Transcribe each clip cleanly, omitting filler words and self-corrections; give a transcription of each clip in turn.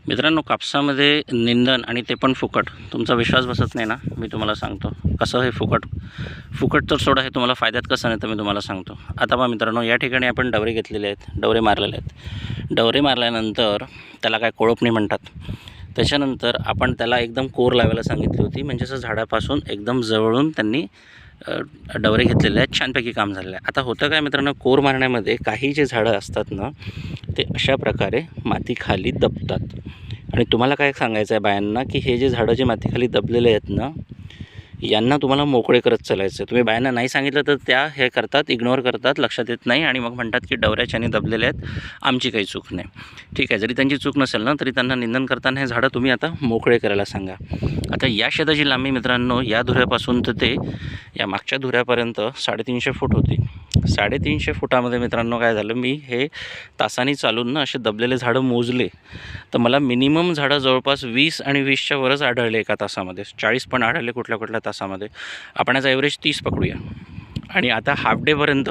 मित्रांनो, कापसामध्ये निंदन आणि ते पण फुकट, तुमचा विश्वास बसत नाही ना? मी तुम्हाला सांगतो कसं हे फुकट तर सोडा, हे तुम्हाला फायद्यात कसं नाही तर मी तुम्हाला सांगतो. आता पहा मित्रांनो, या ठिकाणी आपण डवरे घेतलेले आहेत, डवरे मारलेले आहेत. डवरे मारल्यानंतर त्याला काय कोळपणी म्हणतात. त्याच्यानंतर आपण त्याला एकदम कोर लावायला सांगितली होती, म्हणजे असं झाडापासून एकदम जवळून त्यांनी डवरे घेतलेले आहेत. छानपैकी काम झालेलं आहे. आता होतं काय मित्रांनो, कोर मारण्यामध्ये काही जे झाडं असतात ना, ते अशा प्रकारे मातीखाली दबतात. आणि तुम्हाला काय सांगायचं आहे बायांना, की हे जे झाडं जे मातीखाली दबलेले आहेत ना, यांना तुम्हाला मोकळे करत चालायचं. तुम्ही बायांना नाही सांगितलं तर त्या हे करतात, इग्नोर करतात, लक्षात येत नाही आणि मग म्हणतात की डवऱ्याच्याने दबलेले आहेत, आमची काही चूक नाही. ठीक आहे, जरी त्यांची चूक नसेल ना, तरी त्यांना निंदन करताना हे झाडं तुम्ही आता मोकळे करायला सांगा. आता या शेताची लांबी मित्रांनो, या धुऱ्यापासून तर ते या मागच्या धुऱ्यापर्यंत 350 फूट होती. 350 फुटामध्ये मित्रांनो काय झालं, मी हे तासानी चालून ना असे दबलेले झाडं मोजले, तर मला मिनिमम झाडं जवळपास 20 आणि 20च्या वरच आढळले एका तासामध्ये. 40 पण आढळले कुठल्या तासामध्ये. आपण याचा ॲव्हरेज 30 पकडूया. आणि आता हाफ डेपर्यंत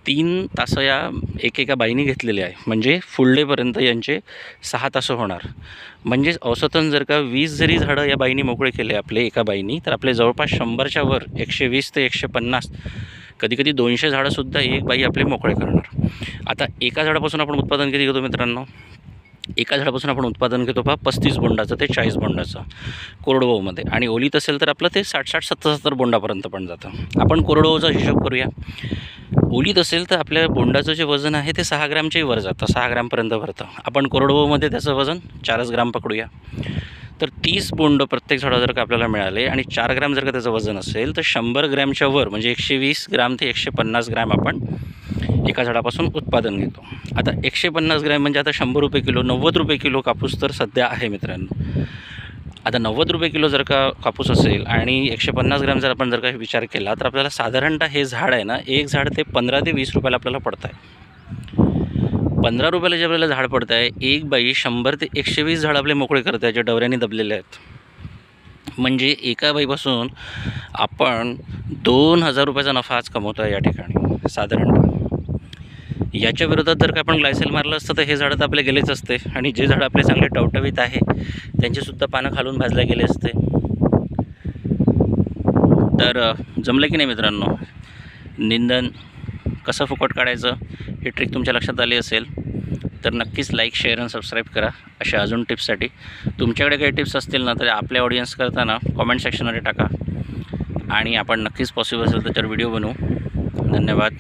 3 तास या एकेका बाईनी घेतलेले आहे, म्हणजे फुल डेपर्यंत यांचे 6 तास होणार. म्हणजे औसतन जर का 20 जरी झाडं या बाईनी मोकळे केले आपले एका बाईनी, तर आपले जवळपास 100च्या वर 120 ते 150, कधी 200 झाडंसुद्धा एक बाई आपले मोकळे करणार. आता एका झाडापासून आपण उत्पादन किती घेतो मित्रांनो? एका झाडापासून आपण उत्पादन घेतो 35 बोंडाचं ते 40 बोंडाचं कोरडवाहूमध्ये, आणि ओलीत असेल तर आपलं ते 60 70 बोंडापर्यंत पण जातं. आपण कोरडवाहूचा हिशोब करूया. ओलीत असेल तर आपल्या बोंडाचं जे वजन आहे ते 6 ग्रॅमच्याही वर जातं, 6 ग्रॅमपर्यंत भरतं. आपण कोरडवाहूमध्ये त्याचं वजन 4 ग्रॅम पकडूया. तर 30 बोंड प्रत्येक झाडं जर का आपल्याला मिळाले आणि 4 ग्रॅम जर का त्याचं वजन असेल, तर 100 ग्रॅमच्या वर म्हणजे 120 ग्रॅम ते 150 ग्रॅम आपण एका झाडापासून उत्पादन घेतो. आता 150 ग्रॅम म्हणजे आता 100 रुपये किलो, 90 रुपये किलो कापूस तर सध्या आहे मित्रांनो. आता 90 रुपये किलो जर का कापूस असेल आणि 150 ग्रॅम जर आपण का विचार केला, तर आपल्याला साधारणतः हे झाड आहे ना, एक झाड ते 15 ते 20 रुपयाला आपल्याला पडतं आहे. 15 रुपयाला जे आपल्याला झाड पडतं आहे, एक बाई 100 ते 120 झाड आपले मोकळे करत आहे जे डवऱ्याने दबलेले आहेत. म्हणजे एका बाईपासून आपण 2000 रुपयाचा नफा आज कमवतो आहे या ठिकाणी साधारणतः. याच्या विरोधात जर का आपण ग्लायसेल मारलं असतं तर हे झाडं तर आपले गेलेच असते, आणि जे झाडं आपले चांगले टवटवीत आहे त्यांचेसुद्धा पानं खालून भाजल्या गेले असते. तर जमलं की नाही मित्रांनो? निंदन कसं फुकट काढायचं ही ट्रिक तुमच्या लक्षात आली असेल तर नक्कीच लाईक, शेअर आणि सबस्क्राईब करा. अशा अजून टिप्ससाठी तुमच्याकडे काही टिप्स असतील ना, तर आपल्या ऑडियन्स करताना कॉमेंट सेक्शनमध्ये टाका, आणि आपण नक्कीच पॉसिबल असेल त्याच्यावर व्हिडिओ बनवू. धन्यवाद.